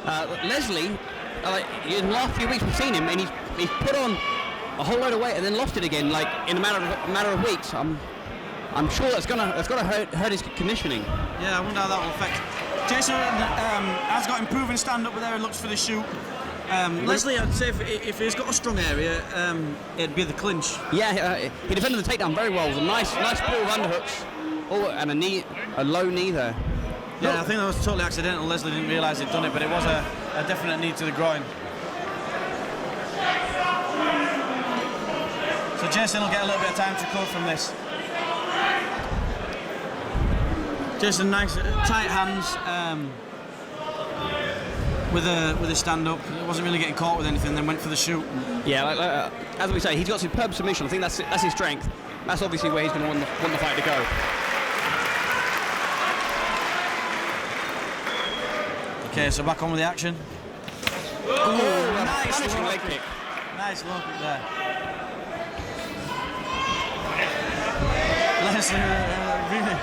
Leslie, in the last few weeks we've seen him, and he's put on a whole load of weight and then lost it again, like in a matter of weeks. I'm sure that's gonna hurt his conditioning. Yeah, I wonder how that will affect. Jason has got improving stand-up, but there he looks for the shoot. Leslie, I'd say if he's got a strong area, it'd be the clinch. Yeah, he defended the takedown very well. It was a nice pull of underhooks. Oh, and a low knee there. Yeah, I think that was totally accidental. Leslie didn't realise he'd done it, but it was a definite knee to the groin. So Jason will get a little bit of time to recover from this. Jason, nice tight hands with a stand-up. He wasn't really getting caught with anything, then went for the shoot. Yeah, as we say, he's got superb submission. I think that's his strength. That's obviously where he's going to want the fight to go. Okay, so back on with the action. Oh, nice leg kick. Nice low kick there. Leslie really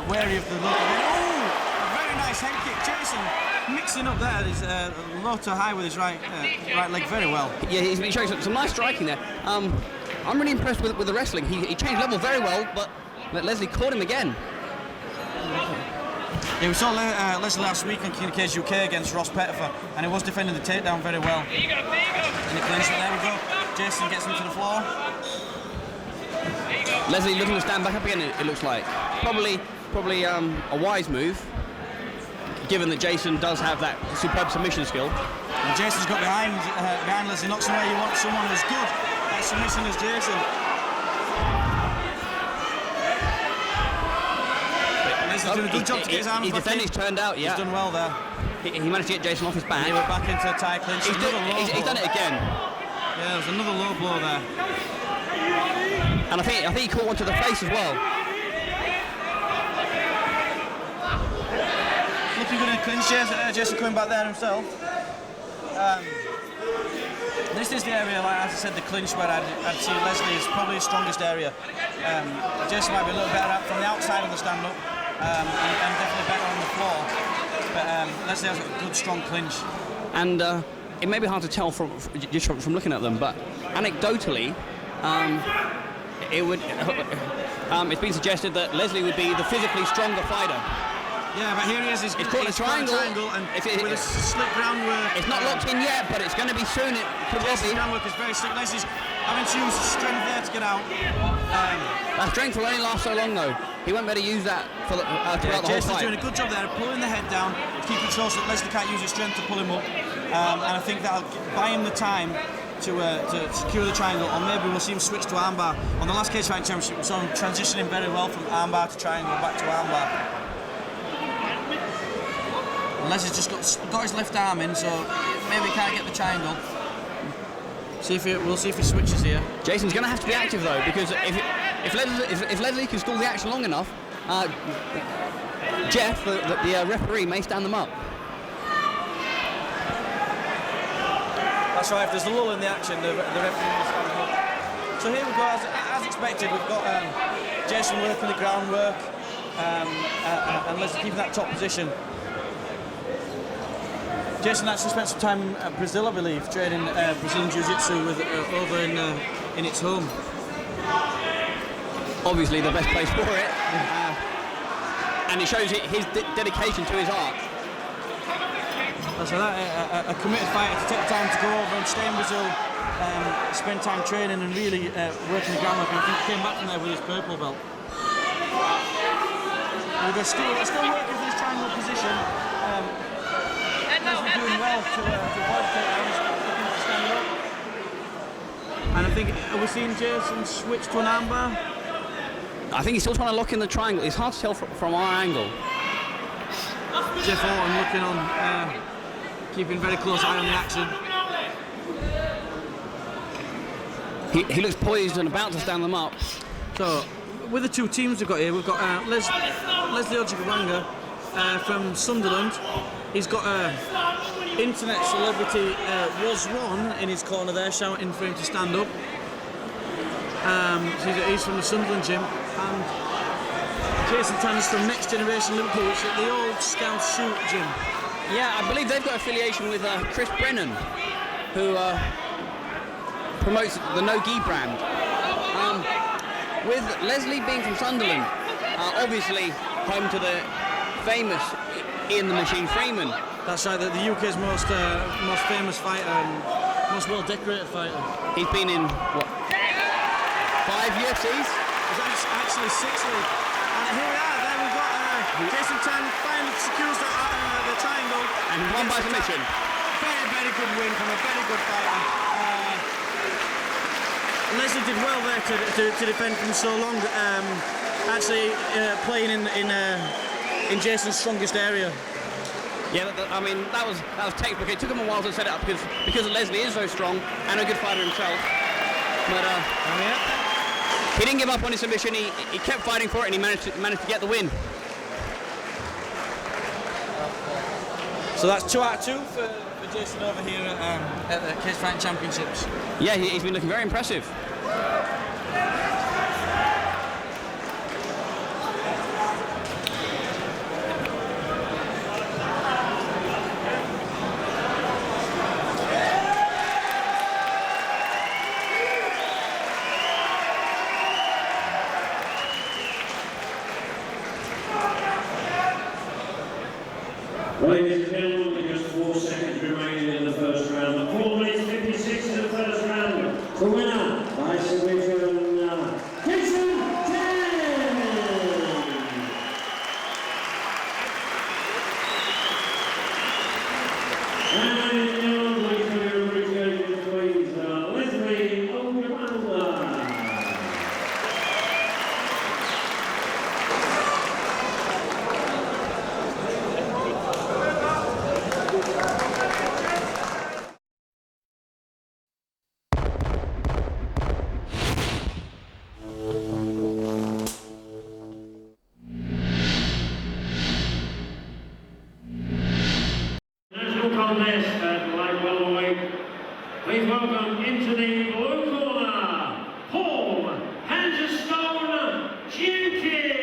wary of the low kick. Oh, a very nice head kick. Jason mixing up there. He's low to high with his right leg very well. Yeah, he's been showing some nice striking there. I'm really impressed with the wrestling. He changed level very well, but Leslie caught him again. Yeah, we saw Leslie last week on King of Cage UK against Ross Pettifer, and he was defending the takedown very well. And he clinched it. There we go. Jason gets him to the floor. Leslie looking to stand back up again, it looks like. Probably a wise move, given that Jason does have that superb submission skill. And Jason's got behind Leslie, not somewhere you want someone as good at submission as Jason. Leslie's doing a good job to get his arms back in. He's turned out, yeah. He's done well there. He managed to get Jason off his back. He went back into a tie clinch. He's done it again. Yeah, there was another low blow there. And I think he caught one to the face as well. Looking good in a clinch. Jason coming back there himself. This is the area, like as I said, the clinch where I'd see Leslie is probably his strongest area. Jason might be a little better at from the outside of the stand-up and definitely better on the floor. But Leslie has a good, strong clinch. And it may be hard to tell from looking at them, but anecdotally, it's been suggested that Leslie would be the physically stronger fighter. Yeah, but here he is. He's caught a triangle, and with a slick groundwork. It's not locked in yet, but it's going to be soon. The groundwork is very slick. Leslie's having to use strength there to get out. That strength will only last so long, though. He won't be able to use that throughout the whole fight. Jason's doing a good job there of pulling the head down, keeping close so that Leslie can't use his strength to pull him up. And I think that'll buy him the time to secure the triangle, or maybe we'll see him switch to armbar. On the last Cage Fighting Championship, we saw him transitioning very well from armbar to triangle, back to armbar. Unless he's just got his left arm in, so maybe he can't get the triangle. We'll see if he switches here. Jason's going to have to be active though, because if Leslie can stall the action long enough, Jeff, the referee, may stand them up. That's right. If there's a lull in the action, the referee will stand them up. So here we go. As expected, we've got Jason working the groundwork and Leslie keeping that top position. Jason actually spent some time in Brazil, I believe, training Brazilian Jiu-Jitsu over in its home. Obviously the best place for it. And it shows his dedication to his art. So that, a committed fighter to take the time to go over and stay in Brazil, spend time training and really working the groundwork. And I think he came back from there with his purple belt. They're still working for this triangle position. He's doing well to avoid takedowns, looking to stand up. And I think, are we seeing Jason switch to an armbar? I think he's still trying to lock in the triangle. It's hard to tell from our angle. Jeff Orton looking on, keeping very close eye on the action. He looks poised and about to stand them up. So, with the two teams we've got here, we've got Leslie Ojigwanga from Sunderland. He's got internet celebrity Was One in his corner there, shouting for him to stand up. He's from the Sunderland gym, and Jason Tanner's from Next Generation Liverpool, which is the old Scout Shoot gym. Yeah, I believe they've got affiliation with Chris Brennan, who promotes the No Gi brand. With Leslie being from Sunderland, obviously home to the famous Ian the Machine Freeman. That's right, the UK's most famous fighter and most well-decorated fighter. He's been in, what, 5 UFCs? It's actually 6 league. And here we are, there we've got Jason Tan finally secures the triangle. And won by submission. Very, very good win from a very good fighter. Leslie did well there to defend from so long. Actually playing in Jason's strongest area. Yeah, I mean that was textbook. It took him a while to set it up because Leslie is so strong and a good fighter himself. But he didn't give up on his submission. He kept fighting for it, and he managed to get the win. So that's 2 out of 2 for Jason over here at the Cage Fighting Championships. Yeah, he's been looking very impressive. Ladies and gentlemen, with just 4 seconds remaining in the first round. The 4 minutes 56 in the first round. The winner by submission, Jason Tan. And in your place for your appreciation, please, Leslie Okamala. Contest at light welterweight. Please welcome into the blue corner, Paul Hangerstone Jenkins.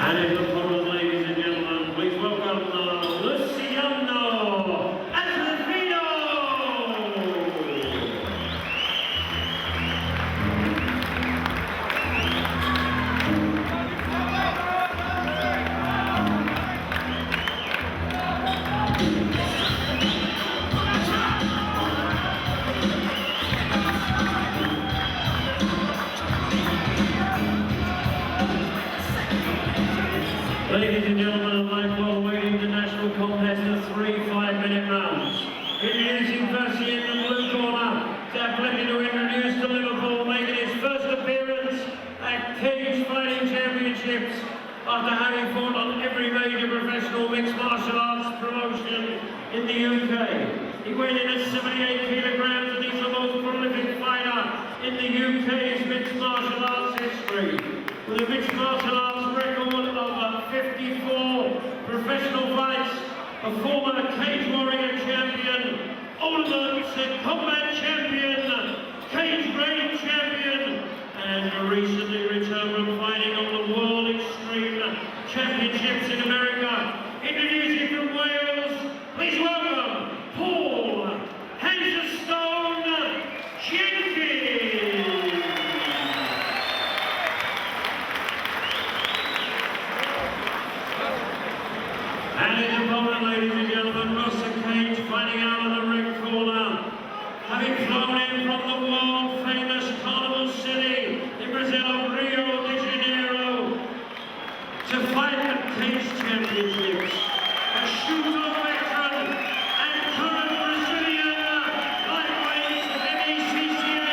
And in the front, ladies and gentlemen, please welcome Luciano Atrevino. Ladies and gentlemen, like while waiting the national contest of 3 5-minute rounds. Introducing firstly in the blue corner, definitely to introduce to Liverpool, making his first appearance at Cage Fighting Championships after having fought on every major professional mixed martial arts promotion in the UK. He weighed in at 78 kilograms and he's the most prolific fighter in the UK's mixed martial arts history, with a mixed martial arts record of 54 professional fights, a former cage warrior champion, ultimate combat champion, cage grade champion, and recently returned from fighting on the World Extreme Championships in America. Introducing from Wales, please welcome Paul Hangerstone Jenkins. And his opponent, ladies and gentlemen, Russell Cage, fighting out of the ring corner, having flown in from the world-famous Carnival City in Brazil, Rio de Janeiro, to fight at Cage Championships. A shooter veteran and current Brazilian lightweight MECCA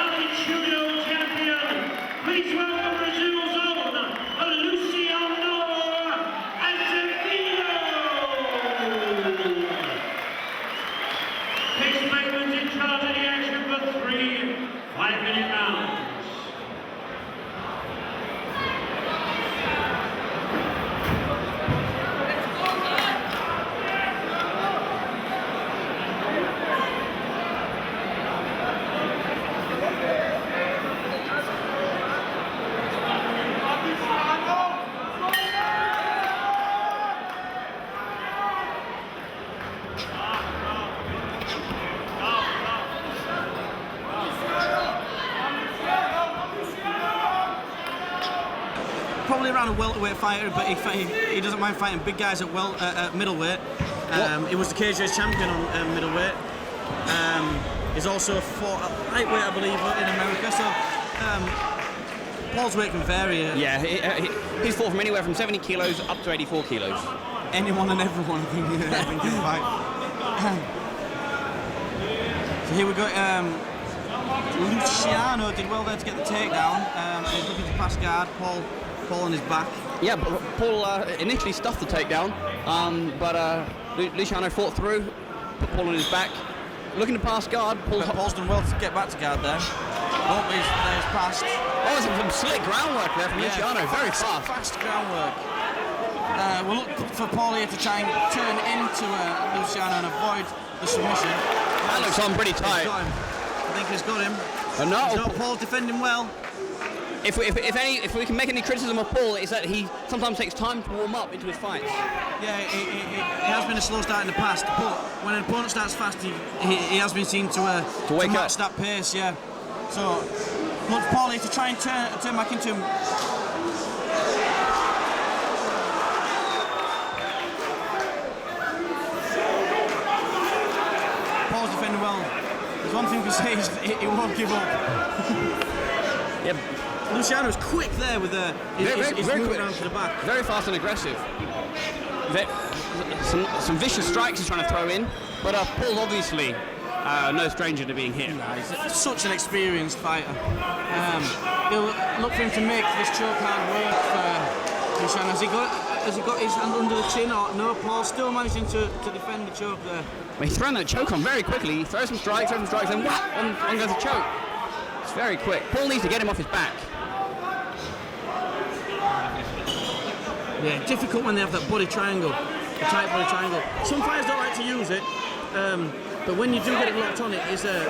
Altitudo champion. Please welcome Brazil's own all-round welterweight fighter, but he doesn't mind fighting big guys at middleweight. He was the cage race champion on middleweight. He's also fought at lightweight, I believe, in America. So Paul's weight can vary. Yeah, he's fought from anywhere from 70 kilos up to 84 kilos. Anyone and everyone, I think can fight. So here we go. Luciano did well there to get the takedown. He's looking to pass guard. Paul on his back. Yeah, but Paul initially stuffed the takedown, but Luciano fought through, put Paul on his back. Looking to pass guard. Paul's done well to get back to guard there. Oh, he's passed. Oh, there's some slick groundwork there from Luciano. Very fast. Fast groundwork. We'll look for Paul here to try and turn into Luciano and avoid the submission. That looks on pretty tight. I think he's got him. No. He's not Paul defending well. If we can make any criticism of Paul, it's that he sometimes takes time to warm up into his fights. Yeah, he has been a slow start in the past, but when an opponent starts fast, he has been seen to match that pace. Yeah. So look for Paul here to try and turn back into him. Paul's defending well. There's one thing to say, he won't give up. Yep. Luciano's quick there with his move around to the back. Very fast and aggressive. Some vicious strikes he's trying to throw in, but Paul's obviously no stranger to being hit. He's such an experienced fighter. He'll look for him to make this choke hard work for Luciano. Has he got his hand under the chin? Or no? Paul's still managing to defend the choke there. Well, he's thrown that choke on very quickly. He throws some strikes, then whap, on goes the choke. It's very quick. Paul needs to get him off his back. Yeah, difficult when they have that body triangle, the tight body triangle. Some fighters don't like to use it, but when you do get it locked on, it is a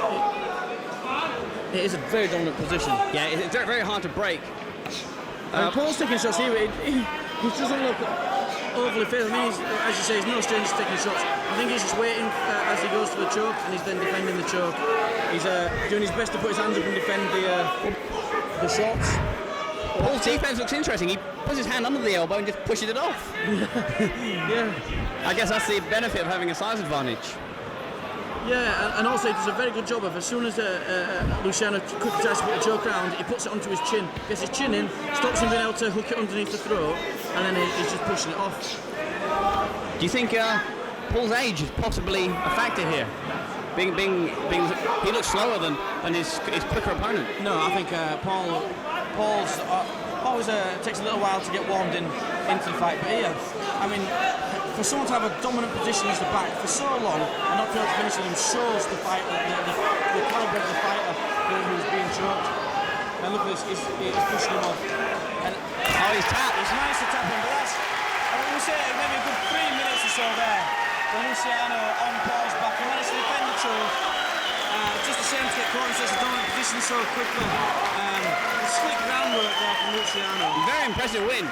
very dominant position. Yeah, it's very, very hard to break. Paul's taking shots here. He doesn't look overly fit. I mean, as you say, he's no stranger to taking shots. I think he's just waiting as he goes to the choke, and he's then defending the choke. He's doing his best to put his hands up and defend the shots. Paul's defense looks interesting. He puts his hand under the elbow and just pushes it off. Yeah. I guess that's the benefit of having a size advantage. Yeah, and also he does a very good job of, as soon as Luciano quickly tries to put the choke around, he puts it onto his chin, gets his chin in, stops him being able to hook it underneath the throat, and then he's just pushing it off. Do you think Paul's age is possibly a factor here? Being he looks slower than his quicker opponent. No, I think Paul's always takes a little while to get warmed into the fight, but here, I mean, for someone to have a dominant position as the back for so long and not be able to finish him shows the fighter, the calibre of the fighter who's being choked. And look at this, he's pushing him off. And he's tapped. He's managed to tap him, but that's, we'll say maybe a good 3 minutes or so there. For Luciano on Paul's back, he managed to defend the choke. Just the same to get caught in such a dominant position so quickly. Slick groundwork there from Luciano. Very impressive win.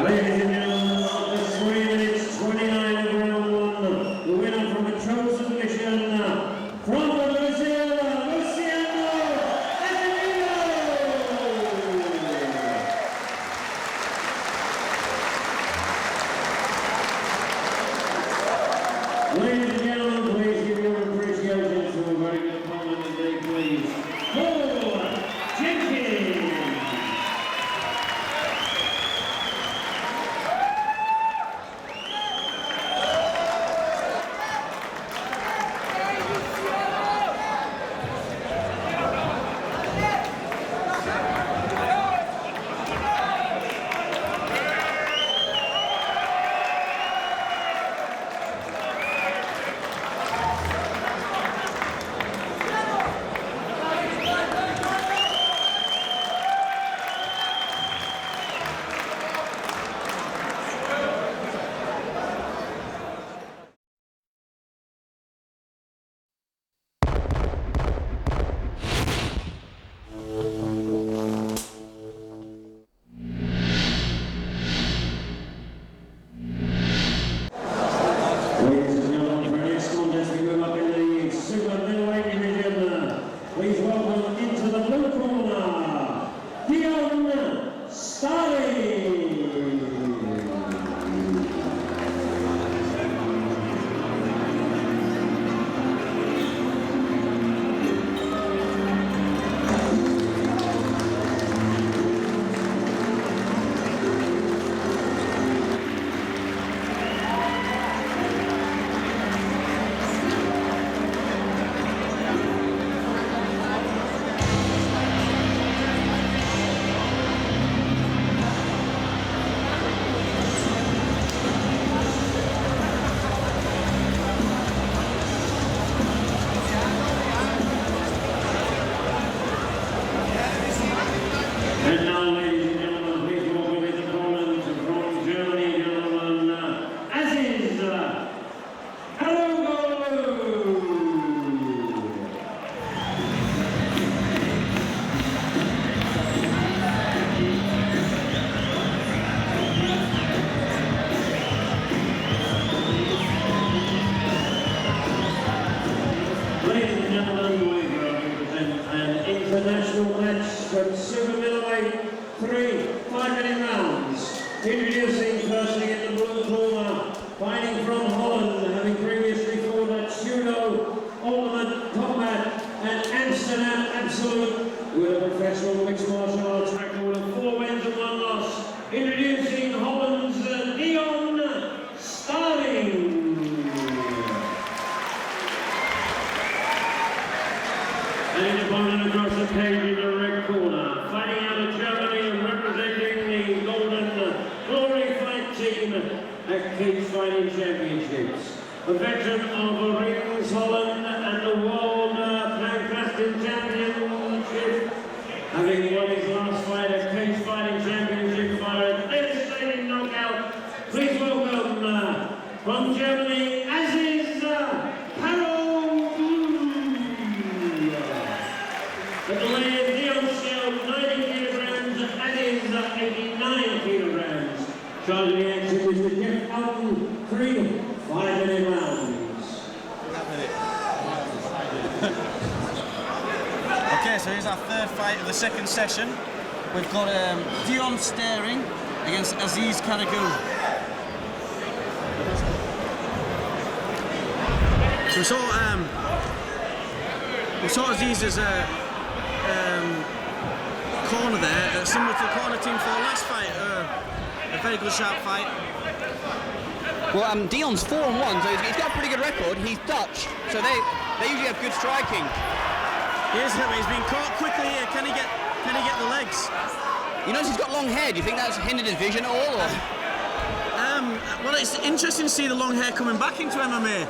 Ladies and gentlemen, after 3 minutes 29 of round one, the winner from a choke submission from Brazil, Luciano Azevedo. Ladies and gentlemen, please give your appreciation to a very good opponent today, please. Paul Jenkins. Ladies and gentlemen, for our next contest, we move up in the super middleweight division. Please welcome into the blue corner, Dion Starling. And now, ladies and gentlemen, please welcome his opponent from Germany, gentlemen, Aziz Karagol. Ladies and gentlemen, we present an international match from super middleweight, 3 5-minute rounds. Introducing firstly in the blue corner, fighting from Holland, having previously fought at Judo, Ultimate Combat, and Amsterdam Absolute, with a professional mixed martial arts record of 4 wins and 1 loss. Introducing Holland's Dion Starling. And his opponent across the cage in the red corner, fighting out of Germany and representing the Golden Glory Fight Team at Cage Fighting Championships. A veteran of Rings Holland and the World Plank-Fasting Championship, having won his last fight at Cage Fighting Championship by a devastating knockout. Please welcome from Germany, Aziz Karagol. At the weight Dion scale, 90 kilograms, Aziz 89 kilograms. Charging the action with the Jeff Alton, 3 5-minute rounds. Okay, so here's our third fight of the second session. We've got Dion Starling against Aziz Karagol. So we saw Aziz's corner there, similar to the corner team for the last fight. A very good sharp fight. Well, Dion's 4-1, so he's got a pretty good record. He's Dutch, so they usually have good striking. He's been caught quickly here. Can he get the legs? You notice he's got long hair. Do you think that's hindered his vision at all? Or? Well, it's interesting to see the long hair coming back into MMA.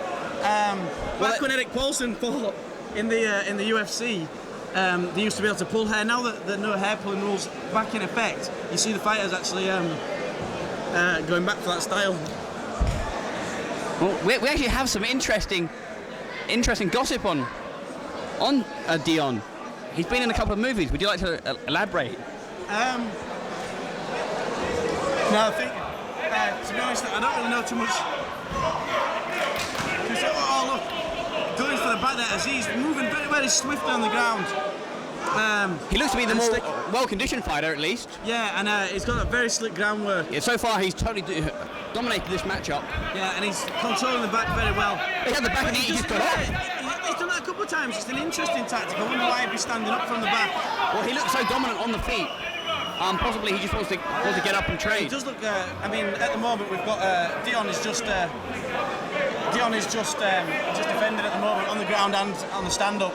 Back when Erik Paulson fought in the UFC, they used to be able to pull hair. Now that there are no hair pulling rules back in effect, you see the fighters actually going back for that style. Well, we actually have some interesting gossip on Dion. He's been in a couple of movies. Would you like to elaborate? No, I think, to be honest, I don't really know too much. Oh, look, going for the back there, Aziz moving very, very swiftly on the ground. He looks to be the more well-conditioned fighter, at least. Yeah, and he's got a very slick groundwork. Yeah, so far, he's totally dominated this matchup. Yeah, and he's controlling the back very well. He had the back and he just got up. He's done that a couple of times. It's an interesting tactic. I wonder why he'd be standing up from the back. Well, he looks so dominant on the feet. Possibly he just wants to get up and trade. He does look. I mean, at the moment we've got Dion is just defending at the moment on the ground and on the stand-up.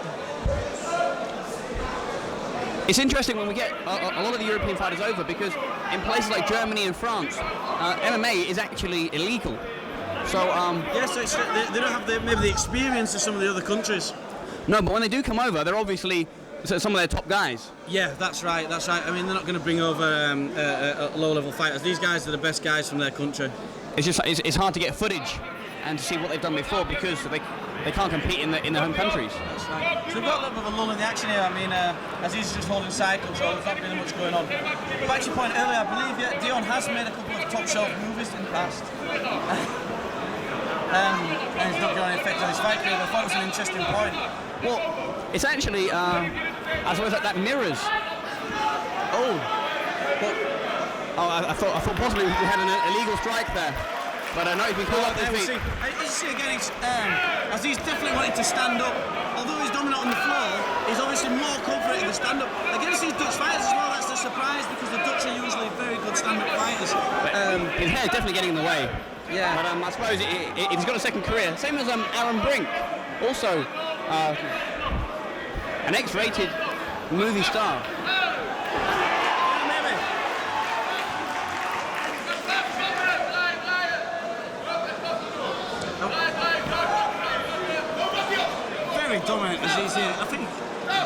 It's interesting when we get a lot of the European fighters over, because in places like Germany and France, MMA is actually illegal. So yes, so they don't have maybe the experience of some of the other countries. No, but when they do come over, they're obviously some of their top guys. Yeah, that's right. I mean, they're not going to bring over low-level fighters. These guys are the best guys from their country. It's just it's hard to get footage and to see what they've done before, because they can't compete in their home countries. That's right. So we've got a little bit of a lull in the action here. I mean, Aziz is just holding cycle, so there's not really much going on. Back to your point earlier, I believe Dion has made a couple of top shelf movies in the past. and it's not got any effect on his fight career. But I thought it was an interesting point. Well, it's actually, I suppose that mirrors. Oh, well, I thought possibly we had an illegal strike there, but I know he's been pulled up his feet. As you see again, as he's definitely wanting to stand up. Although he's dominant on the floor, he's obviously more confident in the stand-up. Against these Dutch fighters as well, that's the surprise, because the Dutch are usually very good stand-up fighters. His hair is definitely getting in the way. Yeah. But I suppose he's got a second career. Same as Aaron Brink, also an X-rated movie star. Maybe. Very dominant as he's here. I think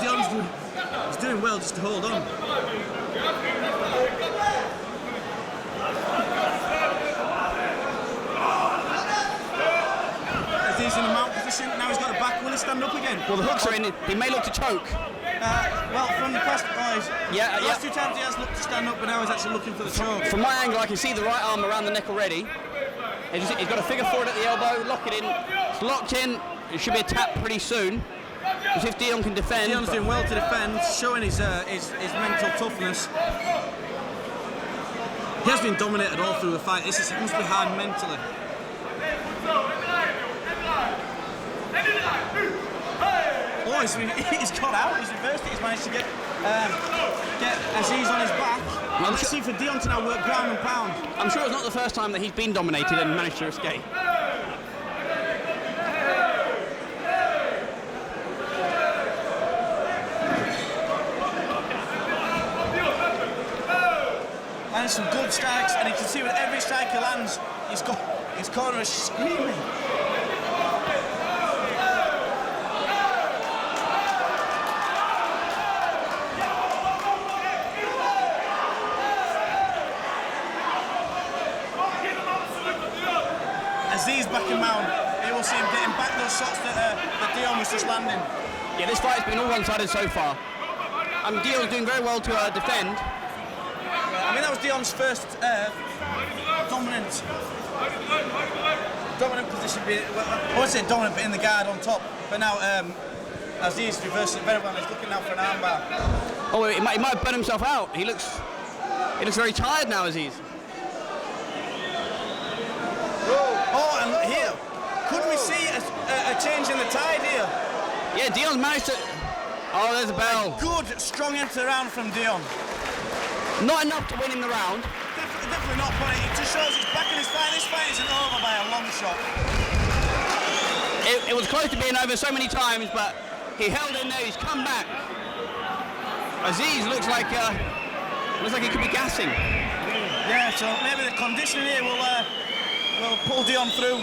Dion's doing well just to hold on. As he's in the mount position, now he's got the back. Will he stand up again? Well, the hooks are in. He may look to choke. Well, from the past, the last 2 times he has looked to stand up, but now he's actually looking for the choke. From my angle, I can see the right arm around the neck already. He's got a figure forward at the elbow, lock it in. It's locked in. It should be a tap pretty soon. As if Dion can defend. Dion's doing well to defend, showing his mental toughness. He has been dominated all through the fight. It must be hard mentally. Oh, he's got out. He's reversed it. He's managed to get Aziz on his back. Well, let's see for Dion to now work ground and pound. I'm sure it's not the first time that he's been dominated and managed to escape. And some good strikes, and you can see with every strike he lands, he's got his corner is screaming. Aziz back in mount, you will see him getting back those shots that Dion was just landing. Yeah, this fight has been all one-sided so far. Dion's doing very well to defend. I mean, that was Dion's first dominant position. I won't say dominant, but in the guard on top. But now Aziz reversed it very well. He's looking now for an armbar. Oh, he might have burnt himself out. He looks very tired now, Aziz. Oh, and here, could we see a change in the tide here? Yeah, Dion's managed to. Oh, there's a bell. Good, strong end to the round from Dion. Not enough to win him the round. Definitely not, but it just shows he's back in his fight. This fight isn't over by a long shot. It was close to being over so many times, but he held in there. He's come back. Aziz looks like he could be gassing. Yeah, so maybe the conditioning here will pull Dion through.